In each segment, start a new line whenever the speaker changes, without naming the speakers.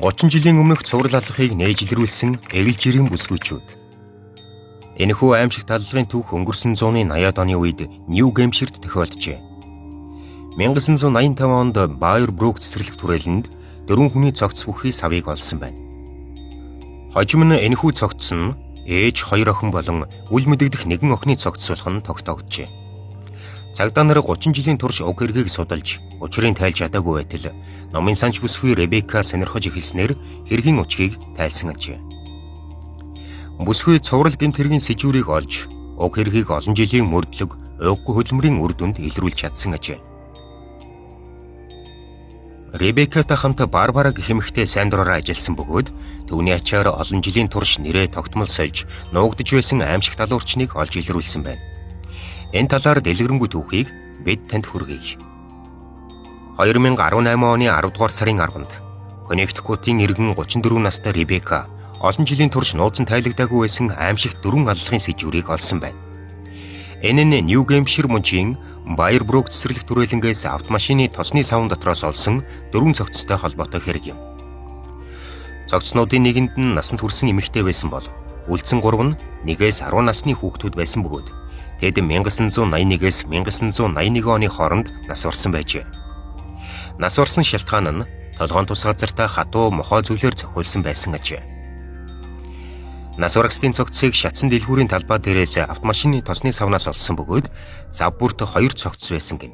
30 жилийн өмнөх цуврал алхахыг нээжлэрүүлсэн эвэл жирийн бүсгүйчүүд. Энэхүү аимшигт аллагын түүх өнгөрсөн зууны 80-аад оны үед Нью Гэмпширт тохиолджээ. 1985 онд Байер Брук цэцэрлэг түрээлэнд 4 хүний цогц бүхий савыг олсон байна. Хожим нь энэхүү цогц нь ээж 2 охин болон үл мэдэгдэх нэгэн охины цогц болох нь тогтоогджээ. Цагдаа нар 30 жилийн турш уг хэргийг судалж, учрыг тайлж чадаагүй байтал номын санч бүсгүй Ребека сонирхож эхэлснээр хэргийн учрыг тайлсан ажээ. Бүсгүй цуврал гэмт хэргийн сэжүүрийг олж, уг хэргийг олон жилийн мөрдлөг, уггүй хөдөлмөрийн үр дүнд илрүүлж чадсан ажээ. Ребекатай хамт Барбара гэх эмэгтэй сайн дураараа ажилласан бөгөөд түүний ачаар олон жилийн турш нэрээ тогтмол сольж нуугдж байсан аимшигт алуурчныг олж илрүүлсэн байна. Энэ талаар дэлгэрэнгүй түүхийг бид танд хүргэе. 2018 оны 10 дугаар сарын 10-нд Коннектикутын иргэн 34 настай Ребека олон жилийн турш нууцан тайлагдаагүй байсан аимшигт 4 аллагын сэжүүрийг олсон байна. Энэ нь Нью Гэмпшир мужийн Байер Брук цэцэрлэг түрээлэнгээс автомашины тосны савн дотроос олсон 4 цогцтой холбоотой хэрэг юм. Цогцнуудын нэгэнд нь насанд хүрсэн эмэгтэй байсан бол үлдсэн 3 нь 1-ээс 10 насны хүүхдүүд байсан бөгөөд тэд 1981-ээс 1981 оны хооронд нас барсан байжээ. Нас барсан шалтгаан нь толгоон тус газартаа хатуу мохоо зүйлээр зохиулсан байсан ажээ. Нас барагчдын цогцыг шатсан дэлгүүрийн талбай дээрээс автомашины тосны савнаас олсон бөгөөд зав бүрт 2 цогц байсан гин.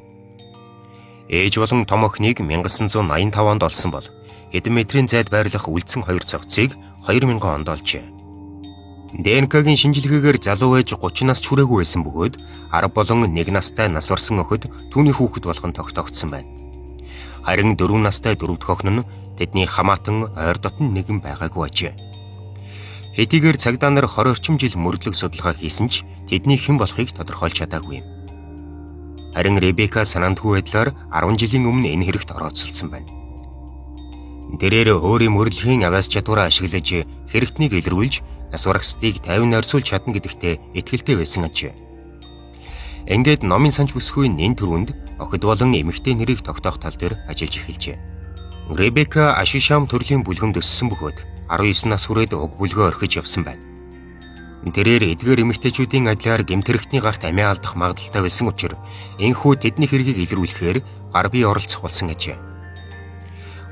Ээж болон том охиныг 1985 онд олсон бол хэдэн метрийн зайд байрлах үлдсэн 2 цогцыг 2000 онд олжээ. ДНК-гийн шинжилгээгээр залуу ээж 30 нас хүрээгүй байсан бөгөөд 10 болон 1 настай нас барсан охид түүний хүүхэд болох нь тогтоогдсон байна. Харин 4 настай 4 дахь охин нь тэдний хамаатан ойр дотн нэгэн байгаагүй ажээ. Хэдийгээр цагдаа нар 20 орчим жил мөрдлөг судалгаа хийсэн ч тэдний хэн болохыг тодорхойлж чадаагүй юм. Харин Ребека санаандгүй байдлаар 10 жилийн өмнө энэ хэрэгт орооцолсон байна. Тэрээр өөрийн мөрдлөгийн авяас чадвараа ашиглаж хэрэгтнийг илрүүлж нас барагчдыг 50 ойрцуулж чадна гэдэгтээ итгэлтэй байсан ажээ. Ингээд номын санч бүсгүй нэн төрөнд охид болон эмэгтэй нэрийг тогтоох тал дээр ажиллаж эхэлжээ. Ребека Ашишам төрлийн бүлгэнд өссөн бөгөөд 19 нас хүрээд уг бүлгөө орхиж явсан байна. Тэрээр эдгээр эмэгтэйчүүдийн адилаар гэмтэрэгтний гарт амиа алдах магадлалтай байсан учраас энэхүү тэдний хэргийг илрүүлэхээр гар бие оролцох болсон ажээ.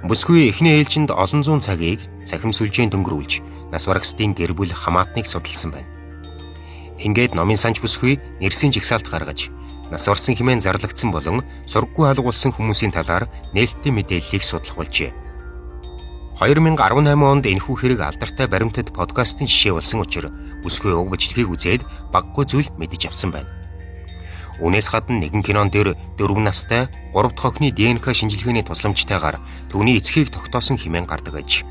Бүсгүй эхний ээлжинд олон зуун цагийг цахим сүлжээнд өнгөрүүлж нас барагчдын гэр бүл хамаатныг судалсан байна. Ингээд номын санч бүсгүй нэрсийн жигсаалт гаргаж нас барсан хэмээн зарлагдсан болон сургаггүй алгуулсан хүмүүсийн талаар нээлттэй мэдээллийг судлах болжээ. 2018 онд энэхүү хэрэг алдартай баримтад подкастын жишээ болсон учраас бүсгүй уг бичлэгийг үзээд баггүй зүйл мэдэж авсан байна. Үүнээс гадна нэгэн кинон дээр 4 настай 3 дахь охины ДНК шинжилгээний тусламжтайгаар түүний эцгийг тогтоосон хэмээн гардаг аж.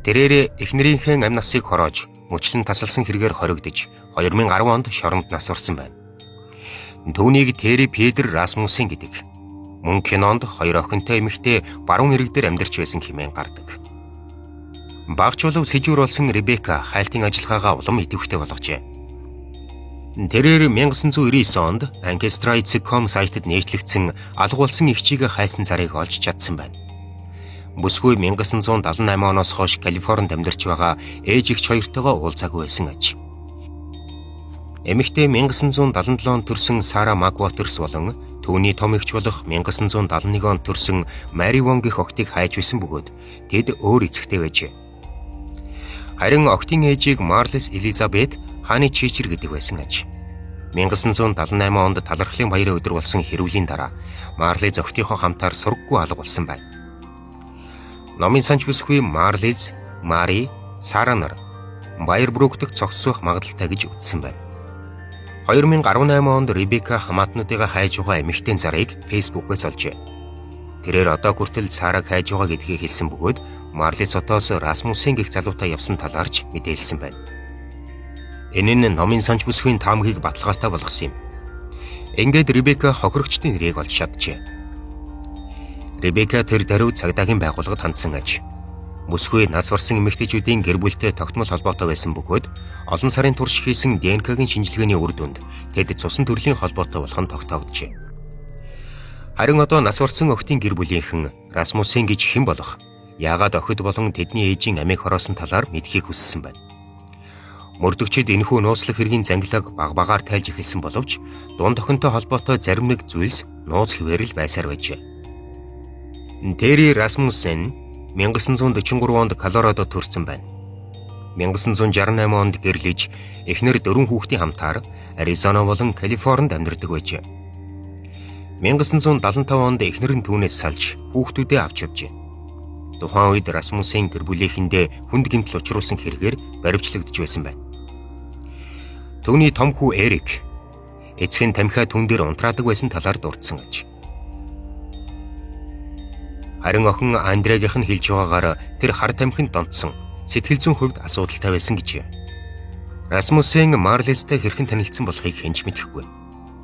Тэрээр эхнэрийнхээ амь насыг хороож мөчлөн тасалсан хэрэгээр хоригдож 2010 онд шоронд нас барсан байна. Түүнийг Терри Педер Расмуссен гэдэг. Мөн кинонд 2 охинтой эмэгтэй баруун ирэг дээр амьдарч байсан хэмээн гардаг. Багчулав сэжүүр болсон Ребека хайлтын ажиллагаагаа улам идэвхтэй болгожээ. Тэрээр 1999 онд Ancestry.com сайтад нээжлэгдсэн алгуулсан эгчийг хайсан зарыг олж чадсан байна. Бүсгүй 1978 оноос хойш Калифорнид амьдарч байгаа ээж эгч хоёртойгоо уулзаагүй байсан аж. Эмэгтэй 1977 онд төрсэн Сара Макватерс болон түүний том эгч болох 1971 онд төрсэн Мари Вон гэх охтыг хайж байсан бөгөөд тэд өөр эцэгтэй байжээ. Харин охтын ээжийг Марлес Элизабет хааны чичер гэдэг байсан аж. 1978 онд талархлын баярын өдөр болсон хэрүүлийн дараа Марлез охтынхоо хамтаар сургаггүй алга болсон байна. Номын санч бүсгүй Марлез, Мари, Сара нар Байер Брук дахь цогцсох магадaltaй гэж үзсэн байна. 2018 онд Ребека хамаатнуудыгаа хайж байгаа эмэгтэй зарыг Facebook-ээс олжээ. Тэрээр одоо хүртэл Сараг хайж байгаа гэдгийг хэлсэн бөгөөд Марлес отоос Расмуссен гэх залуутай явсан талаарч мэдээлсэн байна. Энэ нь номын санч бүсгийн таамагийг баталгаатай болгосон юм. Ингээд Ребека хохирогчдын нэрийг олж чаджээ. Ребека тэр даруй цагдаагийн байгууллагад хандсан аж. Бүсгүй нас барсан эмэгтэйчүүдийн гэр бүлтэй тогтмол холбоотой байсан бөгөөд олон сарын турш хийсэн ДНК-гийн шинжилгээний үр дүнд тэд цусан төрлийн холбоотой болох нь тогтоогджээ. Харин одоо нас барсан охтын гэр бүлийнхэн Расмуссен гэж хэн болох яагаад охид болон тэдний ээжийн амийг хороосон талаар мэдхийг хүссэн байна. Мөрдөгчид энэхүү нууцлах хэргийн зангилааг багаар тайлж эхэлсэн боловч дунд охинтой холбоотой зарим нэг зүйлс нууц хэвээр л байсаар байжээ. Терри Расмуссен 1943 онд Колорадод төрсэн байна. 1968 онд гэрлэж эхнэр 4 хүүхдийн хамтаар Аризона болон Калифорнид амьдардаг байжээ. 1975 онд эхнэр нь түүнээс салж хүүхдүүдээ авч явжээ. Тухайн үед Расмуссен гэр бүлийнхэндээ хүнд гэмтэл учруулсан хэрэгээр баривчлагдж байсан байна. Түүний том хүү Эрик эцэг нь тамхиа түн дээр унтраадаг байсан талаар дурдсан аж. Харин охин Андрегийнх нь хэлж байгаагаар тэр хар тамхинд донтсон сэтгэл зүйн хувьд асуудалтай байсан гэжээ. Расмуссен Марлизтэй хэрхэн танилцсан болохыг хэн ч мэдэхгүй.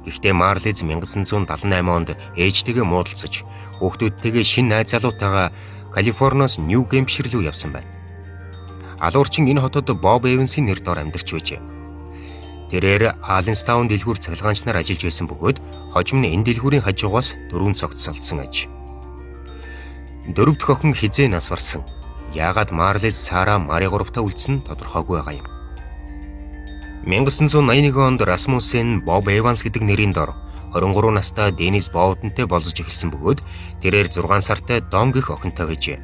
Гэхдээ Марлиз 1978 онд ээжтэйгээ муудалцаж хүүхдүүдтэйгээ шинэ найз залуутайгаа Калифорниас Нью Гэмпшир рүү явсан байна. Алуурчин энэ хотод Боб Эвансийн нэр дор амьдарч байжээ. Тэрээр Алленстаун дэлгүүр цахилгаанч нар ажиллаж байсан бөгөөд хожим нь энэ дэлгүүрийн хажуугаас 4 цогц солдсон аж. 4 дахь охин хизээ нас барсан. Яагаад Марлиз Сара Мари гуравтаа үлдсэн тодорхойгүй байгаа юм. 1981 онд Расмуссен Боб Эванс гэдэг нэрийн дор 23 настай Денис Боудентэй болзож эхэлсэн бөгөөд тэрээр 6 сартай Дон гэх охинтой байжээ.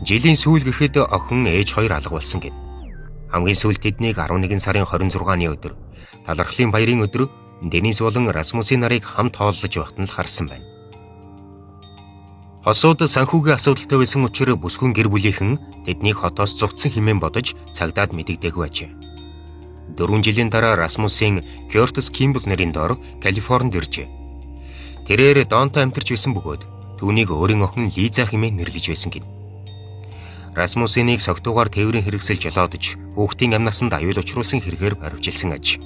Жилийн сүүл гэхэд охин ээж хоёр алга болсон гэв. Хамгийн сүүлд тэднийг 11 сарын 26-ны өдөр талархлын баярын өдөр Денис болон Расмуссен нарыг хамт хооллож байхад нь л харсан байна. Хосууд санхүүгийн асуудалтай байсан учраас бүсгүйн гэр бүлийнхэн тэднийг хотоос зугтсан хэмээн бодож цагдаад мэдэгдээгүй ажээ. 4 жилийн дараа Расмуссен Кёртис Кимбл нэрийн дор Калифорнид иржээ. Тэрээр Донтой амьдарч байсан бөгөөд түүнийг өөрийн охин Лиза хэмээн нэрлэж байсан гин. Расмуссенийг согтуугаар тээврийн хэрэгсэл жолоодож хүүхдийн амнасанд аюул учруулсан хэрэгээр баривчилсан аж.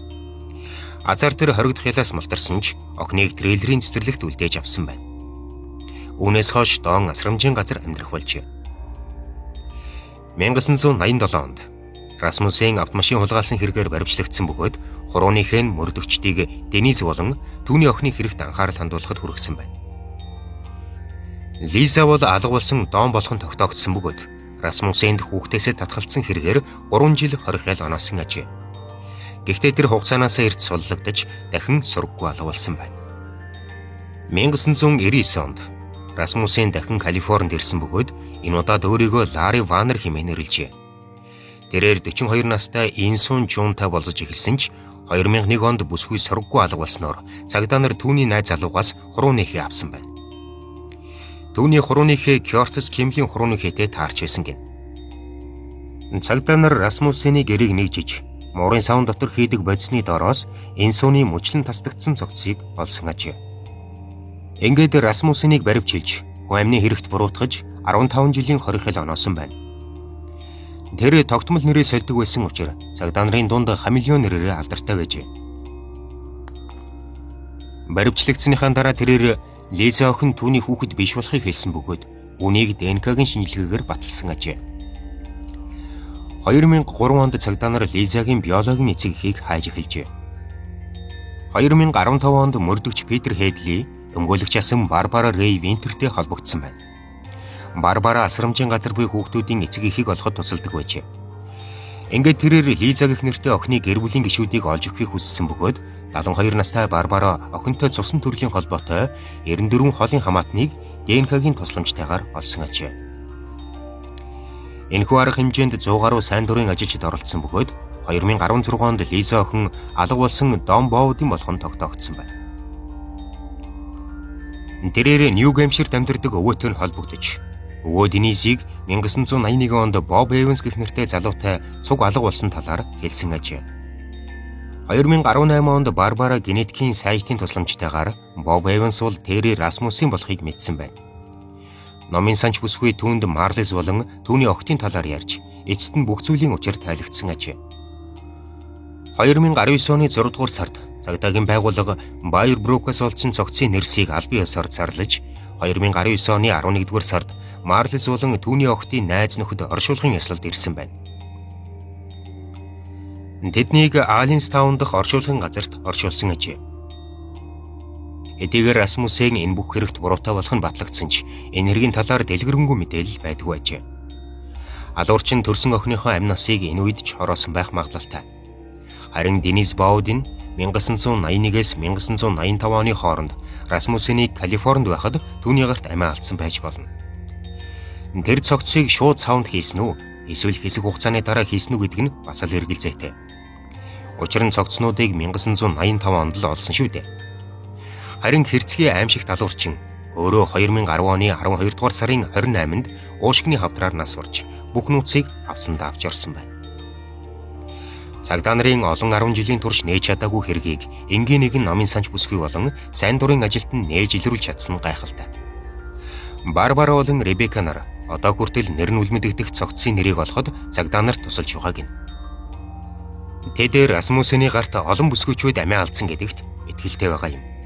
Азар тэр хоригдох ялаас мултарсан ч охиныг трейлерийн цэцэрлэгт үлдээж авсан байна. Үүнээс хойш Дон асрамжийн газар амьдрах болжээ. 1987 онд Расмуссен автомашин хулгайлсан хэрэгээр баривчлагдсан бөгөөд хурууныхээ нь мөрдөгчдийг Денис болон түүний охины хэрэгт анхаарал хандуулахад хүргэсэн байна. Лиза бол алга болсон Дон болохон тогтоогдсон бөгөөд Расмуссенд хүүхдээсээ татгалцсан хэрэгээр 3 жил хоригял оноосон ажээ. Гэхдээ тэр хугацаанаас эрт суллагдаж дахин сургаггүй алга болсон байна. 1999 онд Расмуссен дахин Калифорнид ирсэн бөгөөд энэ удаад өөрийгөө Ларри Ванер хэмээн нэрлэжээ. Тэрээр 42 настай Инсун Жунтай болзож эхэлсэн ч 2001 онд бүсгүй сургаггүй алга болсноор цагдаа нар түүний найз залуугаас хурууныхээ авсан байна. Түүний хурууныхээ Кёртис Кимблийн хурууныхээтэй таарч байсан гин. Цагдаа нар Расмуссений гэрийг нэгжиж муурын савн дотор хийдэг бодисны дороос Инсуны мөчлөн тасдагдсан цогцыг олсон ажээ. Ингээд Расмуссенийг баривчилж, хүн амны хэрэгт буруутгаж 15 жилийн хоригхол оноосон байна. Тэр тогтмол нэрээ сольдог байсан учраас цагдаа нарын дунд хамелеон нэрээр алдартай байжээ. Баривчлагдсаныхаа дараа тэрээр Лиза охин түүний хүүхэд биш болохыг хэлсэн бөгөөд үнийг ДНК-гийн шинжилгээгээр баталсан ажээ. 2003 онд цагдаа нар Лизагийн биологийн эцэг эхийг хайж эхэлжээ. 2015 онд мөрдөгч Питер Хедли өмгөөлөгч асан Барбара Рэй Винтертэй холбогдсон байна. Барбара асрамжийн газар буй хүүхдүүдийн эцэг эхийг олоход тусалдаг байжээ. Ингээд тэрээр Лиза гэх нэртэй охины гэр бүлийн гишүүдийг олж өгөхийг хүссэн бөгөөд 72 настай Барбара охинтой цусан төрлийн холбоотой 94 холын хамаатныг ДНК-гийн тусламжтайгаар олсон ажээ. Энэхүү арга хэмжээнд 100 гаруй сайн дурын ажилчид оролцсон бөгөөд 2016 онд Лиза охин алга болсон Дон Боудын болгон тогтоогдсон байна. Тэрээр Нью Гэмпширт амьдардаг өвөөтэй нь холбогдож өвөө Денисийг 1981 онд Боб Эванс гэх нэртэй залуутай цуг алга болсон талаар хэлсэн ажээ. 2018 онд Барбара генетикийн сайжтын тусламжтайгаар Боб Эванс бол Терри Расмуссен болохыг мэдсэн байна. Номын санч бүсгүй түүнд Марлиз болон түүний охидын талаар ярьж, эцэст нь бүх зүйлийн учир тайлгдсан ажээ. 2019 оны 6 дугаар сард цагдаагийн байгууллага Байер Брукаас олдсон цогцын нэрсийг албан ёсоор зарлаж, 2019 оны 11 дугаар сард Марлиз болон түүний охидын найз нөхөд оршуулгын ёслолд ирсэн байна. Тэднийг Алленстаун дахь оршуулгын газарт оршуулсан ажээ. Хэдийгээр Расмуссен энэ бүх хэрэгт буруутай болох нь батлагдсан ч энэ хэргийн талаар дэлгэрэнгүй мэдээлэл байдгүй ажээ. Алуурчин төрсөн охиныхоо амь насыг энэ үед ч хороосон байх магадлалтай. Харин Денис Баудин 1981-ээс 1985 оны хооронд Расмуссенийг Калифорнид байхад түүний гарт амиа алдсан байж болно. Тэр цогцыг шууд саунд хийсэн үү? Эсвэл хэсэг хугацааны дараа хийсэн үү гэдг нь бас л эргэлзээтэй. Учир нь цогцнуудыг 1985 онд л олсон шүү дээ. Харин Хэрцгий аимшигт алуурчин өөрөө 2010 оны 12 дугаар сарын 28-нд уушгины хавдраар нас барж бүх нууцыг авсан давж орсон байна. Цагдаа нарын олон 10 жилийн турш нээж чадаагүй хэргийг энгийн нэгэн номын санч бүсгүй болон сайн дурын ажилд нь нээж илрүүлж чадсан нь гайхалтай. Барбара болон Ребека нар одоо хүртэл нэр нь үлмэдэгдэх цогцын нэрийг олоход цагдаа нарт тусалж байгааг нь. Тэд Расмуссений гарт олон бүсгүйчүүд амиа алдсан гэдэгт итгэлтэй байгаа юм.